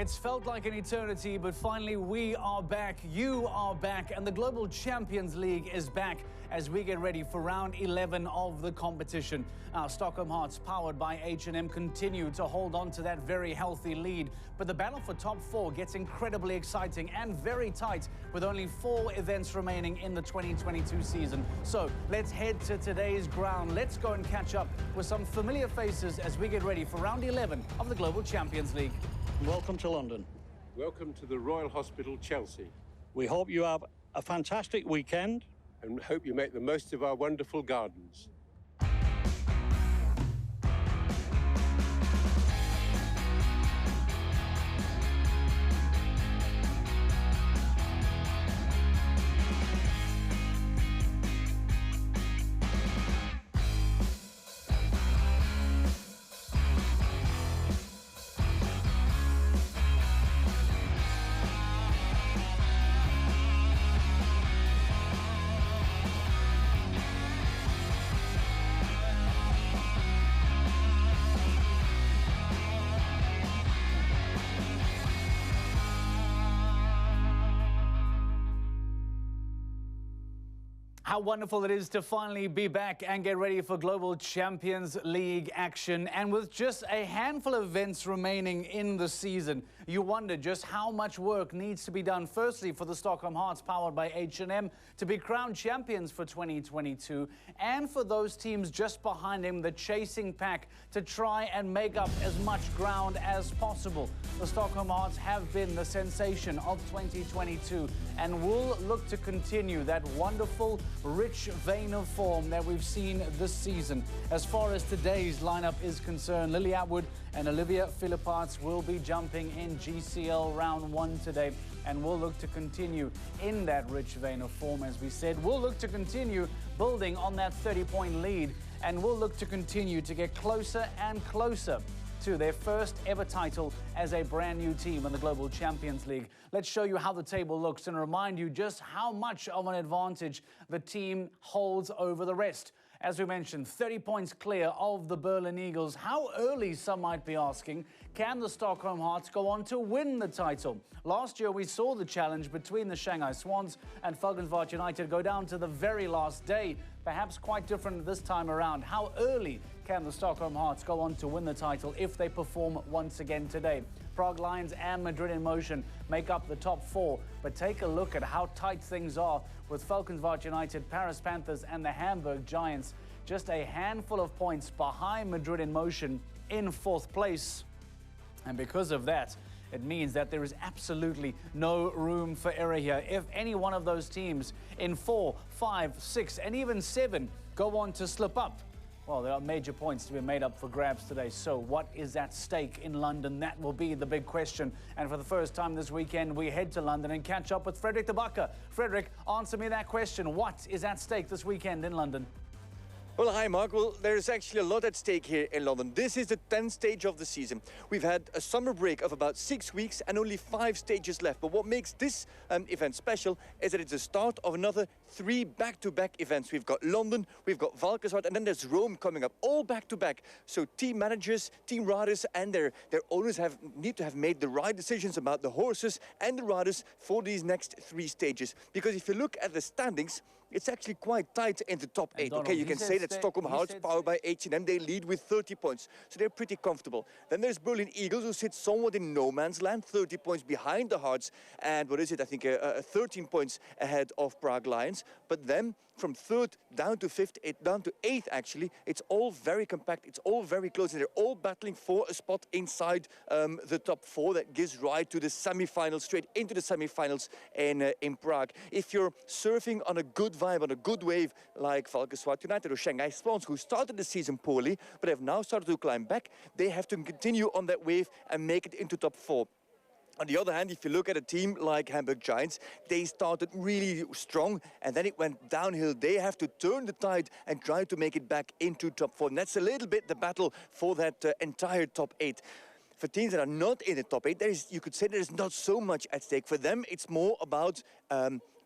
It's felt like an eternity, but finally we are back, you are back, and the Global Champions League is back as we get ready for round 11 of the competition. Our Stockholm Hearts, powered by H&M, continue to hold on to that very healthy lead, but the battle for top four gets incredibly exciting and very tight with only 4 events remaining in the 2022 season. So let's head to today's ground. Let's go and catch up with some familiar faces as we get ready for round 11 of the Global Champions League. Welcome to London. Welcome to the Royal Hospital, Chelsea. We hope you have a fantastic weekend. And hope you make the most of our wonderful gardens. How wonderful it is to finally be back and get ready for Global Champions League action. And with just a handful of events remaining in the season, you wonder just how much work needs to be done, firstly, for the Stockholm Hearts, powered by H&M, to be crowned champions for 2022, and for those teams just behind him, the chasing pack, to try and make up as much ground as possible. The Stockholm Hearts have been the sensation of 2022 and will look to continue that wonderful, rich vein of form that we've seen this season. As far as today's lineup is concerned, Lily Atwood and Olivia Philipparts will be jumping in GCL round 1 today, and we'll look to continue in that rich vein of form. As we said, we'll look to continue building on that 30-point lead, and we'll look to continue to get closer and closer to their first ever title as a brand new team in the Global Champions League. Let's show you how the table looks and remind you just how much of an advantage the team holds over the rest. As we mentioned, 30 points clear of the Berlin Eagles. How early, some might be asking, can the Stockholm Hearts go on to win the title? Last year, we saw the challenge between the Shanghai Swans and Falkenwald United go down to the very last day. Perhaps quite different this time around. How early can the Stockholm Hearts go on to win the title if they perform once again today? Prague Lions and Madrid in Motion make up the top 4, but take a look at how tight things are with Falkenwald United, Paris Panthers and the Hamburg Giants just a handful of points behind Madrid in Motion in 4th place. And because of that, it means that there is absolutely no room for error here. If any one of those teams in 4, 5, 6 and even 7 go on to slip up, well, there are major points to be made up for grabs today. So what is at stake in London? That will be the big question. And for the first time this weekend, we head to London and catch up with Fredrik de Backer. Fredrik, answer me that question. What is at stake this weekend in London? Well, hi, Mark. Well, there's actually a lot at stake here in London. This is the 10th stage of the season. We've had a summer break of about 6 weeks and only 5 stages left. But what makes this event special is that it's the start of another 3 back-to-back events. We've got London, we've got Valkenswaard, and then there's Rome coming up, all back-to-back. So team managers, team riders, and their owners need to have made the right decisions about the horses and the riders for these next 3 stages. Because if you look at the standings, it's actually quite tight in the top 8. Donald, okay, you can say that Stockholm Hearts, powered by H&M, they lead with 30 points. So they're pretty comfortable. Then there's Berlin Eagles, who sit somewhat in no man's land, 30 points behind the Hearts. And what is it? I think 13 points ahead of Prague Lions. But then from 3rd down to 5th, down to 8th, actually, it's all very compact. It's all very close. And they're all battling for a spot inside the top 4 that gives right to the semi-finals, straight into the semi-finals in Prague. If you're surfing on a good vibe, on a good wave, like Falkenswaard United or Shanghai Swans, who started the season poorly, but have now started to climb back, they have to continue on that wave and make it into top 4. On the other hand, if you look at a team like Hamburg Giants, they started really strong and then it went downhill. They have to turn the tide and try to make it back into top 4. And that's a little bit the battle for that entire top 8. For teams that are not in the top 8, you could say there's not so much at stake. For them, it's more about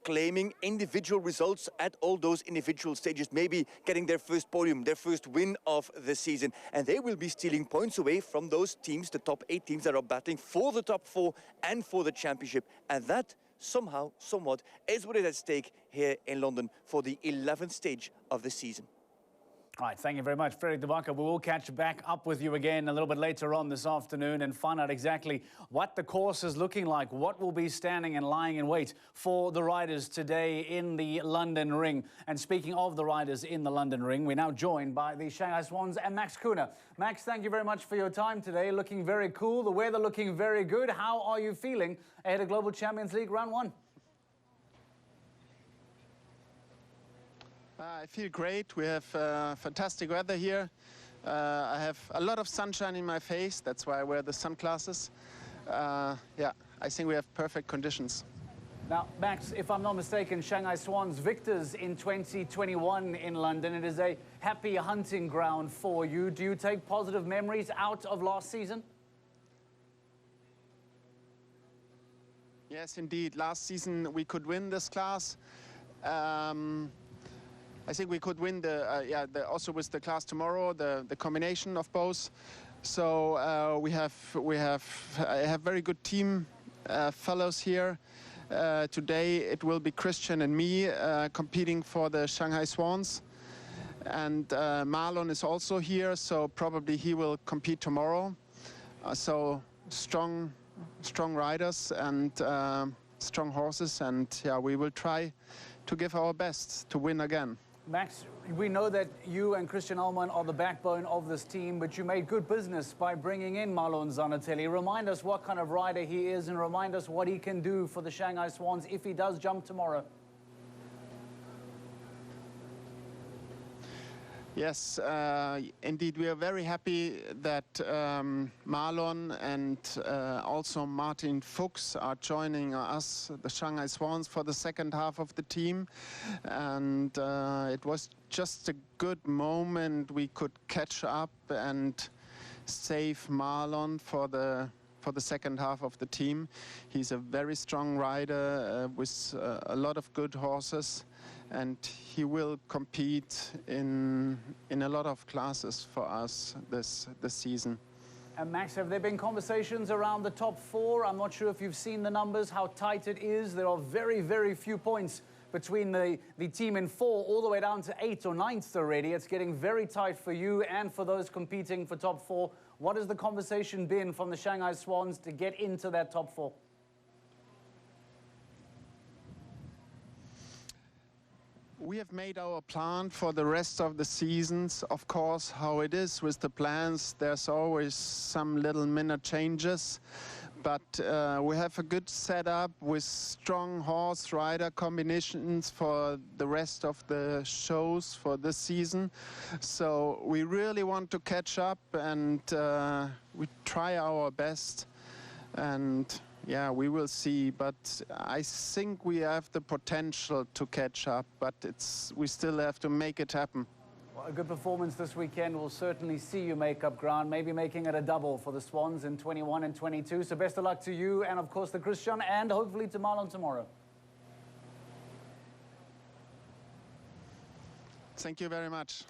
claiming individual results at all those individual stages, maybe getting their first podium, their first win of the season. And they will be stealing points away from those teams, the top 8 teams that are battling for the top 4 and for the championship. And that somehow, somewhat, is what is at stake here in London for the 11th stage of the season. All right, thank you very much, Frederik de Backer. We will catch back up with you again a little bit later on this afternoon and find out exactly what the course is looking like, what will be standing and lying in wait for the riders today in the London Ring. And speaking of the riders in the London Ring, we're now joined by the Shanghai Swans and Max Kuhne. Max, thank you very much for your time today. Looking very cool, the weather looking very good. How are you feeling ahead of Global Champions League Round 1? I feel great. We have fantastic weather here. I have a lot of sunshine in my face. That's why I wear the sunglasses. Yeah, I think we have perfect conditions. Now, Max, if I'm not mistaken, Shanghai Swans victors in 2021 in London. It is a happy hunting ground for you. Do you take positive memories out of last season? Yes, indeed. Last season we could win this class. I think we could win also with the class tomorrow, the combination of both. So I have very good team fellows here. Today it will be Christian and me competing for the Shanghai Swans, and Marlon is also here, so probably he will compete tomorrow. So strong riders and strong horses, and yeah, we will try to give our best to win again. Max, we know that you and Christian Allman are the backbone of this team, but you made good business by bringing in Marlon Zanatelli. Remind us what kind of rider he is and remind us what he can do for the Shanghai Swans if he does jump tomorrow. Yes, indeed, we are very happy that Marlon and also Martin Fuchs are joining us, the Shanghai Swans, for the second half of the team. And it was just a good moment. We could catch up and save Marlon for the second half of the team. He's a very strong rider with a lot of good horses, and he will compete in a lot of classes for us this season. And Max, have there been conversations around the top 4? I'm not sure if you've seen the numbers, how tight it is. There are very, very few points between the team in 4 all the way down to 8th or 9th already. It's getting very tight for you and for those competing for top 4. What has the conversation been from the Shanghai Swans to get into that top 4? We have made our plan for the rest of the seasons. Of course, how it is with the plans, there's always some little minor changes. But we have a good setup with strong horse rider combinations for the rest of the shows for this season. So we really want to catch up, and we try our best. And yeah, we will see, but I think we have the potential to catch up, but we still have to make it happen. Well, a good performance this weekend will certainly see you make up ground, maybe making it a double for the Swans in 21 and 22. So best of luck to you and, of course, the Christian, and hopefully to Marlon tomorrow. Thank you very much.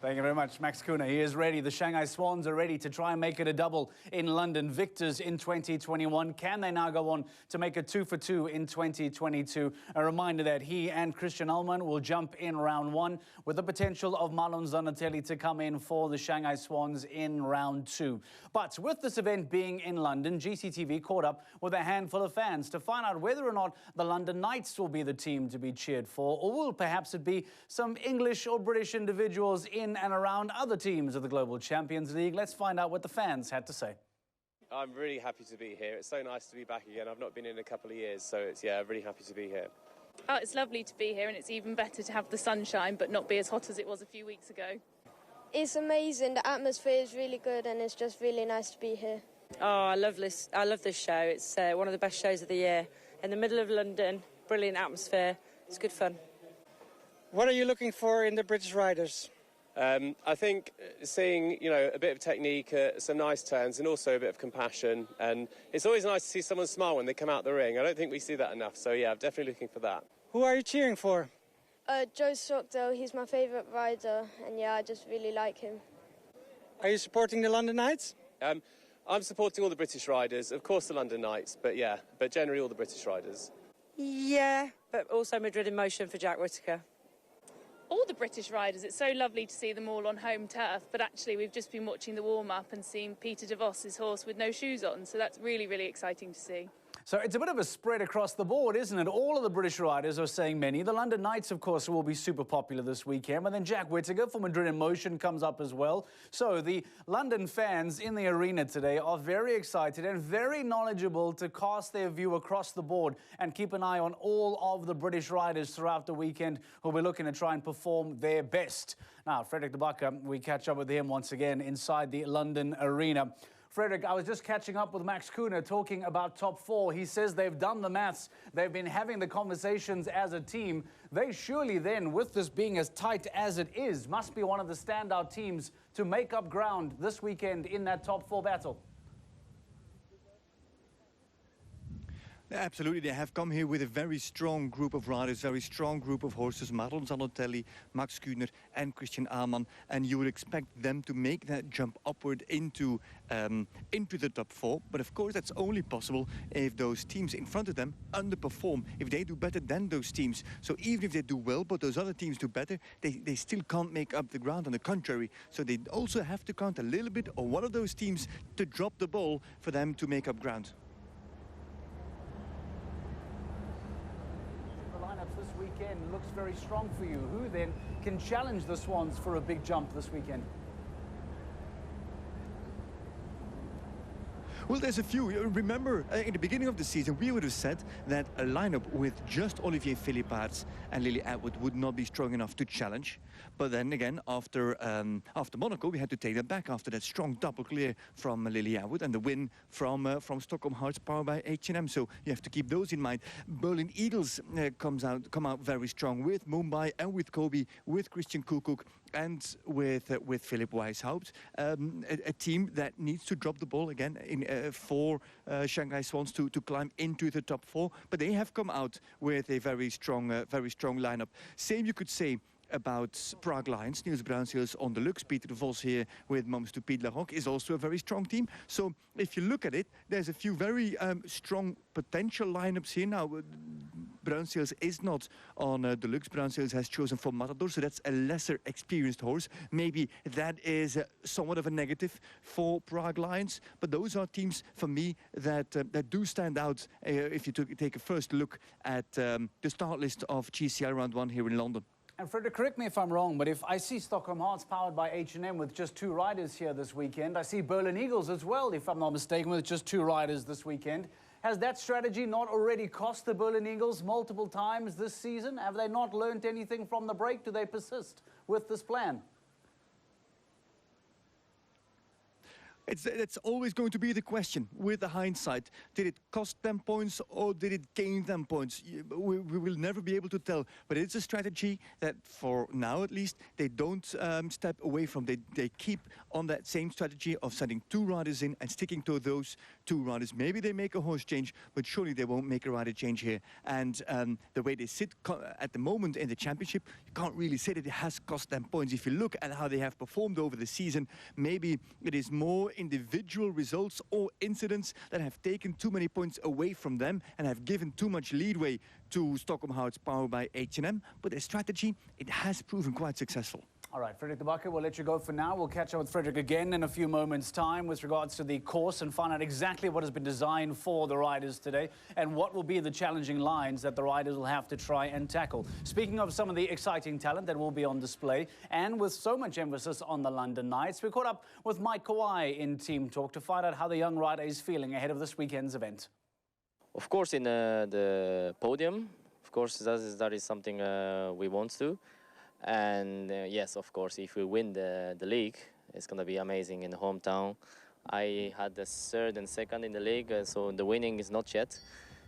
Thank you very much, Max Kuhne. He is ready. The Shanghai Swans are ready to try and make it a double in London. Victors in 2021. Can they now go on to make it 2 for 2 in 2022? A reminder that he and Christian Allman will jump in round 1 with the potential of Marlon Zanatelli to come in for the Shanghai Swans in round 2. But with this event being in London, GCTV caught up with a handful of fans to find out whether or not the London Knights will be the team to be cheered for, or will perhaps it be some English or British individuals in and around other teams of the Global Champions League. Let's find out what the fans had to say. I'm really happy to be here. It's so nice to be back again. I've not been in a couple of years, so it's, yeah, really happy to be here. Oh, it's lovely to be here, and it's even better to have the sunshine but not be as hot as it was a few weeks ago. It's amazing. The atmosphere is really good, and it's just really nice to be here. Oh, I love this show. It's one of the best shows of the year. In the middle of London, brilliant atmosphere. It's good fun. What are you looking for in the British riders? I think seeing, a bit of technique, some nice turns, and also a bit of compassion. And it's always nice to see someone smile when they come out the ring. I don't think we see that enough. So, yeah, I'm definitely looking for that. Who are you cheering for? Joe Stockdale, he's my favourite rider, and yeah, I just really like him. Are you supporting the London Knights? I'm supporting all the British riders, of course the London Knights, but generally all the British riders. Yeah, but also Madrid in motion for Jack Whittaker. All the British riders, it's so lovely to see them all on home turf, but actually we've just been watching the warm-up and seeing Peter de Vos's horse with no shoes on, so that's really, really exciting to see. So it's a bit of a spread across the board, isn't it? All of the British riders are saying many. The London Knights, of course, will be super popular this weekend. But then Jack Whittaker for Madrid in Motion comes up as well. So the London fans in the arena today are very excited and very knowledgeable to cast their view across the board and keep an eye on all of the British riders throughout the weekend who will be looking to try and perform their best. Now, Frederik de Backer, we catch up with him once again inside the London arena. Frederik, I was just catching up with Max Kuhner talking about top four. He says they've done the maths. They've been having the conversations as a team. They surely then, with this being as tight as it is, must be one of the standout teams to make up ground this weekend in that top four battle. Absolutely, they have come here with a very strong group of riders, very strong group of horses, Madelon Zanotelli, Max Kuhner and Christian Ahlmann, and you would expect them to make that jump upward into the top four. But of course that's only possible if those teams in front of them underperform, if they do better than those teams. So even if they do well but those other teams do better, they still can't make up the ground. On the contrary, so they also have to count a little bit on one of those teams to drop the ball for them to make up ground. This weekend looks very strong for you. Who then can challenge the Swans for a big jump this weekend? Well, there's a few. Remember, in the beginning of the season, we would have said that a lineup with just Olivier Philippaerts and Lily Atwood would not be strong enough to challenge. But then again, after Monaco, we had to take that back after that strong double clear from Lily Atwood and the win from Stockholm Hearts, powered by H&M. So you have to keep those in mind. Berlin Eagles come out very strong with Mumbai and with Kobe, with Christian Kukuk and with Philipp Weishaupt. A team that needs to drop the ball again for Shanghai Swans to climb into the top four. But they have come out with a very strong lineup. Same you could say about Prague Lions. Niels Bruinseels on the looks. Peter de Vos here with Mom Stupide La Roque is also a very strong team. So if you look at it, there's a few very strong potential lineups here. Now, Bruinseels is not on Deluxe. Bruinseels has chosen for Matador, so that's a lesser experienced horse. Maybe that is somewhat of a negative for Prague Lions. But those are teams, for me, that do stand out if you take a first look at the start list of GCL Round 1 here in London. And Frederik, correct me if I'm wrong, but if I see Stockholm Hearts powered by H&M with just 2 riders here this weekend, I see Berlin Eagles as well, if I'm not mistaken, with just 2 riders this weekend. Has that strategy not already cost the Berlin Eagles multiple times this season? Have they not learned anything from the break? Do they persist with this plan? It's always going to be the question with the hindsight. Did it cost them points or did it gain them points? We will never be able to tell. But it's a strategy that, for now at least, they don't step away from. They keep on that same strategy of sending 2 riders in and sticking to those 2 riders. Maybe they make a horse change, but surely they won't make a rider change here. And the way they sit at the moment in the championship, you can't really say that it has cost them points. If you look at how they have performed over the season, maybe it is more individual results or incidents that have taken too many points away from them and have given too much leeway to Stockholm Hearts, powered by H&M. But their strategy, it has proven quite successful. All right, Frederik de Backer, we'll let you go for now. We'll catch up with Frederik again in a few moments' time with regards to the course and find out exactly what has been designed for the riders today and what will be the challenging lines that the riders will have to try and tackle. Speaking of some of the exciting talent that will be on display, and with so much emphasis on the London Knights, we caught up with Mike Kawai in Team Talk to find out how the young rider is feeling ahead of this weekend's event. Of course, in the podium, of course, that is something we want to. And yes, of course, if we win the league, it's going to be amazing in the hometown. I had the 3rd and 2nd in the league, so the winning is not yet.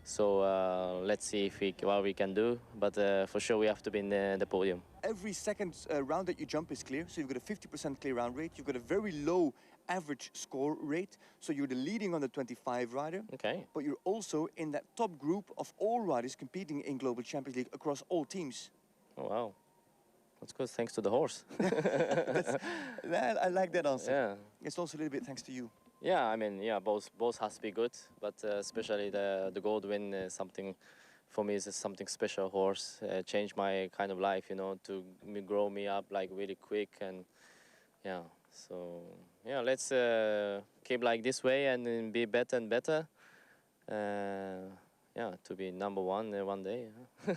So let's see if what we can do. But for sure, we have to be in the podium. Every second round that you jump is clear, so you've got a 50% clear round rate. You've got a very low average score rate, so you're the leading on the 25 rider. Okay. But you're also in that top group of all riders competing in Global Champions League across all teams. Oh, wow. That's good, thanks to the horse. I like that answer. Yeah. It's also a little bit thanks to you. Yeah, I mean, yeah, both has to be good, but especially the gold win is something, for me, is something special horse. Changed my kind of life, you know, to grow me up like really quick, and yeah, so yeah, let's keep like this way and then be better and better. Yeah, to be number one one day. Yeah.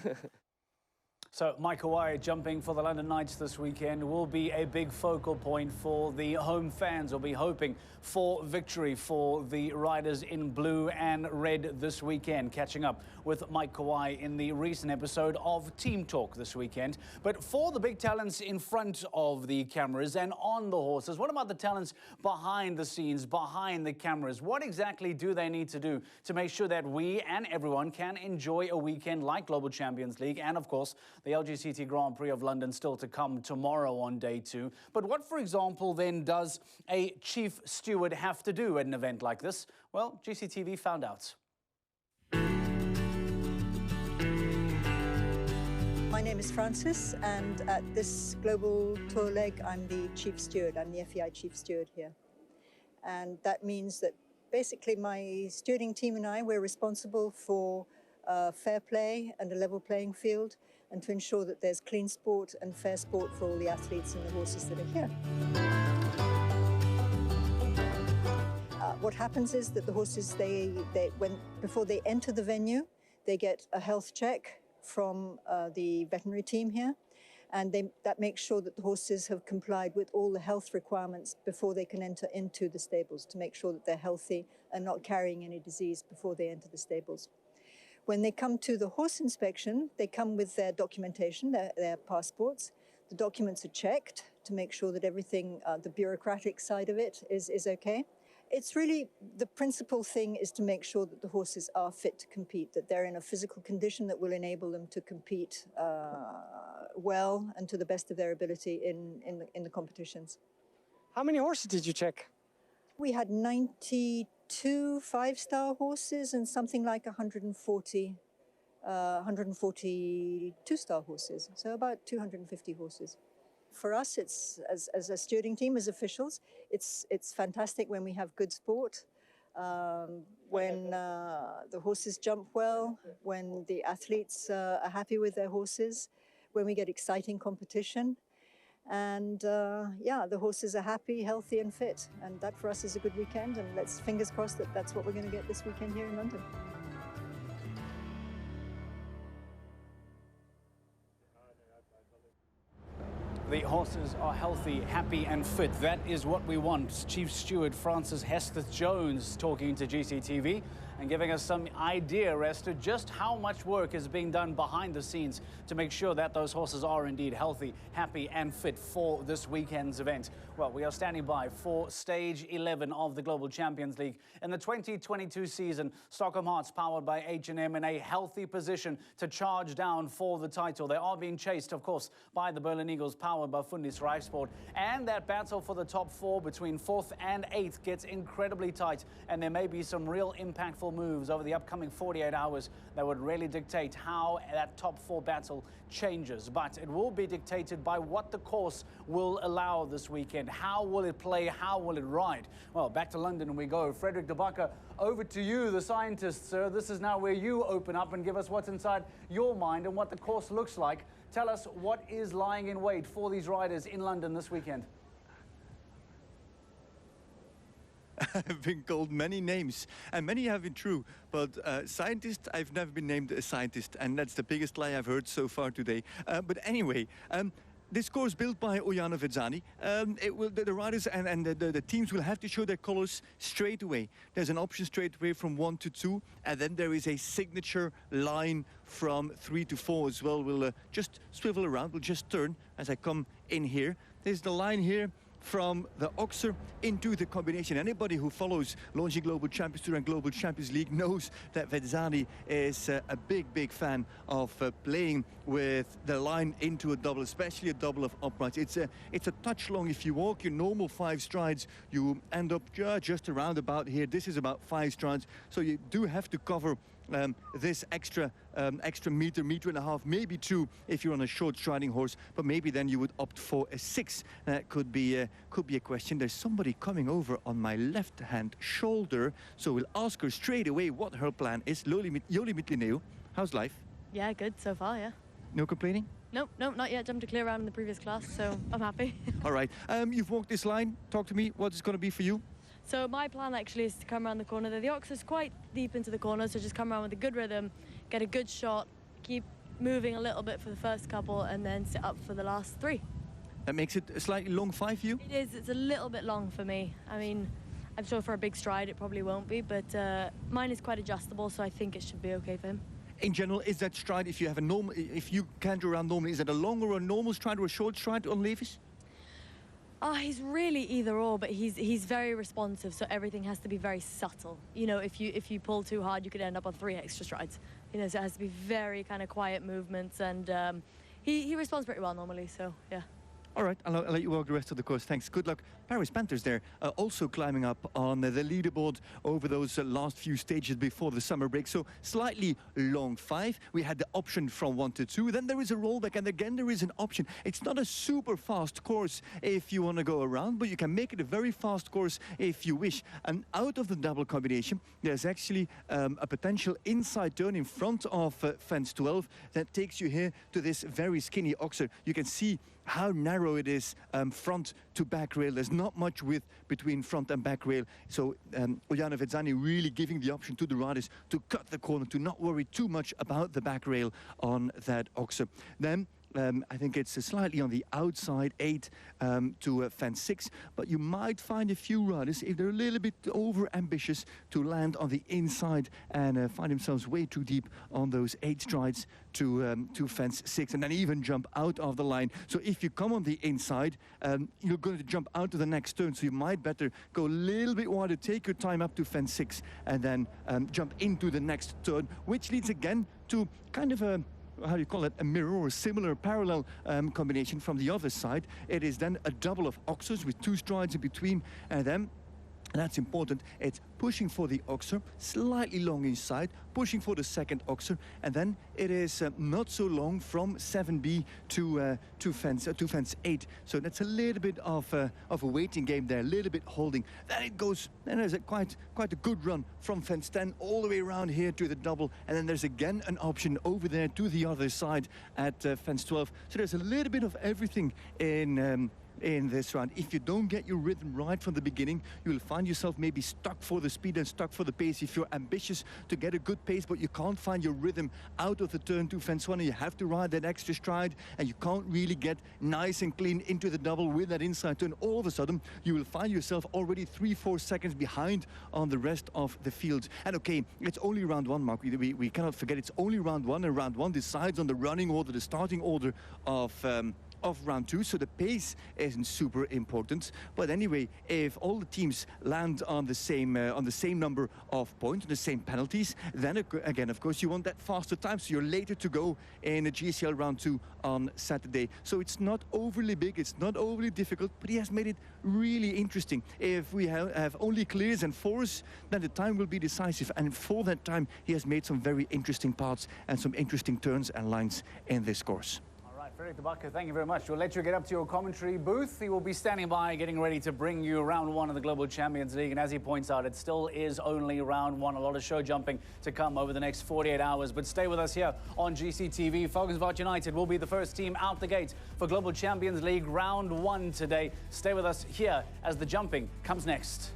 So Mike Kawhi jumping for the London Knights this weekend will be a big focal point for the home fans. Will be hoping for victory for the riders in blue and red this weekend. Catching up with Mike Kawhi in the recent episode of Team Talk this weekend. But for the big talents in front of the cameras and on the horses, what about the talents behind the scenes, behind the cameras? What exactly do they need to do to make sure that we and everyone can enjoy a weekend like Global Champions League and, of course, the LGCT Grand Prix of London still to come tomorrow on day 2. But what, for example, then does a chief steward have to do at an event like this? Well, GCTV found out. My name is Frances, and at this global tour leg, I'm the chief steward. I'm the FEI chief steward here. And that means that basically my stewarding team and I, we're responsible for fair play and a level playing field, and to ensure that there's clean sport and fair sport for all the athletes and the horses that are here. What happens is that the horses, before they enter the venue, they get a health check from the veterinary team here, and that makes sure that the horses have complied with all the health requirements before they can enter into the stables, to make sure that they're healthy and not carrying any disease before they enter the stables. When they come to the horse inspection, they come with their documentation, their passports. The documents are checked to make sure that everything, the bureaucratic side of it is okay. It's really, the principal thing is to make sure that the horses are fit to compete, that they're in a physical condition that will enable them to compete well and to the best of their ability in the competitions. How many horses did you check? We had 92 5-star horses and something like 140 2-star horses, so about 250 horses. For us, it's as a stewarding team, as officials, it's fantastic when we have good sport, when the horses jump well, when the athletes are happy with their horses, when we get exciting competition. And yeah, the horses are happy, healthy and fit. And that for us is a good weekend. And let's fingers crossed that that's what we're going to get this weekend here in London. The horses are healthy, happy and fit. That is what we want. Chief Steward Frances Hesketh-Jones talking to GCTV and giving us some idea as to just how much work is being done behind the scenes to make sure that those horses are indeed healthy, happy and fit for this weekend's event. Well, we are standing by for stage 11 of the Global Champions League. In the 2022 season, Stockholm Hearts, powered by H&M, in a healthy position to charge down for the title. They are being chased, of course, by the Berlin Eagles, powered by Fundis Reifsport. And that battle for the top 4 between 4th and 8th gets incredibly tight, and there may be some real impactful moves over the upcoming 48 hours that would really dictate how that top 4 battle changes. But it will be dictated by what the course will allow this weekend. How will it play? How will it ride? Well, back to London we go. Frederik de Backer, over to you, the scientist, sir. This is now where you open up and give us what's inside your mind and what the course looks like. Tell us what is lying in wait for these riders in London this weekend. I've been called many names, and many have been true, but scientist, I've never been named a scientist, and that's the biggest lie I've heard so far today. But anyway, this course built by Oyana Vezzani, the riders and the teams will have to show their colors straight away. There's an option straight away from 1 to 2, and then there is a signature line from 3 to 4 as well. We'll just swivel around, we'll just turn as I come in here. There's the line here from the Oxer into the combination. Anybody who follows launching Global Champions Tour and Global Champions League knows that Vezzani is a big fan of playing with the line into a double, especially a double of uprights. It's a touch long. If you walk your normal 5 strides, you end up just around about here. This is about 5 strides, so you do have to cover this extra meter and a half, maybe 2 if you're on a short striding horse, but maybe then you would opt for a 6. That could be a question. There's somebody coming over on my left hand shoulder, so we'll ask her straight away what her plan is. Jolie Mitlineu, how's life? Yeah, good so far, yeah. No complaining? Nope, not yet. Jumped a clear round in the previous class, so I'm happy. All right, you've walked this line. Talk to me, what is going to be for you? So my plan actually is to come around the corner there. The Oxer's quite deep into the corner, so just come around with a good rhythm, get a good shot, keep moving a little bit for the first couple, and then sit up for the last 3. That makes it a slightly long 5 for you? It is. It's a little bit long for me. I mean, I'm sure for a big stride it probably won't be, but mine is quite adjustable, so I think it should be okay for him. In general, is that stride, if you canter around normally, is it a long or a normal stride or a short stride on Levis? He's really either or, but he's very responsive, so everything has to be very subtle. You know, if you pull too hard, you could end up on 3 extra strides. You know, so it has to be very kind of quiet movements, and he responds pretty well normally, so yeah. All right, I'll let you walk the rest of the course. Thanks. Good luck. Paris Panthers there, also climbing up on the leaderboard over those last few stages before the summer break. So slightly long 5. We had the option from 1 to 2. Then there is a rollback, and again there is an option. It's not a super fast course if you want to go around, but you can make it a very fast course if you wish. And out of the double combination, there's actually a potential inside turn in front of fence 12 that takes you here to this very skinny Oxer. You can see how narrow it is front to back rail. There's not much width between front and back rail. So Uljana Vezzani really giving the option to the riders to cut the corner, to not worry too much about the back rail on that Oxer. Then I think it's slightly on the outside 8 to fence 6, but you might find a few riders, if they're a little bit over ambitious, to land on the inside and find themselves way too deep on those 8 strides to fence 6, and then even jump out of the line. So if you come on the inside, you're going to jump out to the next turn, so you might better go a little bit wider, take your time up to fence 6, and then jump into the next turn, which leads again to kind of a, how do you call it, a mirror or similar parallel combination from the other side. It is then a double of Oxers with 2 strides in between, and then, and that's important, it's pushing for the Oxer, slightly long inside, pushing for the second Oxer, and then it is not so long from 7B to fence 8. So that's a little bit of a waiting game there, a little bit holding. Then it goes, then there's quite a good run from fence 10 all the way around here to the double, and then there's again an option over there to the other side at fence 12. So there's a little bit of everything in this round. If you don't get your rhythm right from the beginning, you will find yourself maybe stuck for the speed and stuck for the pace. If you're ambitious to get a good pace, but you can't find your rhythm out of the turn to fence 1, and you have to ride that extra stride, and you can't really get nice and clean into the double with that inside turn, all of a sudden you will find yourself already 3-4 seconds behind on the rest of the field. And okay, it's only round 1, Mark. We cannot forget it's only round 1, and round 1 decides on the running order, the starting order of round 2, so the pace isn't super important. But anyway, if all the teams land on the same number of points, the same penalties, then again, of course, you want that faster time, so you're later to go in the GCL round 2 on Saturday. So it's not overly big, it's not overly difficult, but he has made it really interesting. If we have only clears and 4s, then the time will be decisive, and for that time he has made some very interesting parts and some interesting turns and lines in this course. Frederick de Backer, thank you very much. We'll let you get up to your commentary booth. He will be standing by, getting ready to bring you round 1 of the Global Champions League. And as he points out, it still is only round 1. A lot of show jumping to come over the next 48 hours. But stay with us here on GCTV. Falkensvaart United will be the first team out the gate for Global Champions League round 1 today. Stay with us here as the jumping comes next.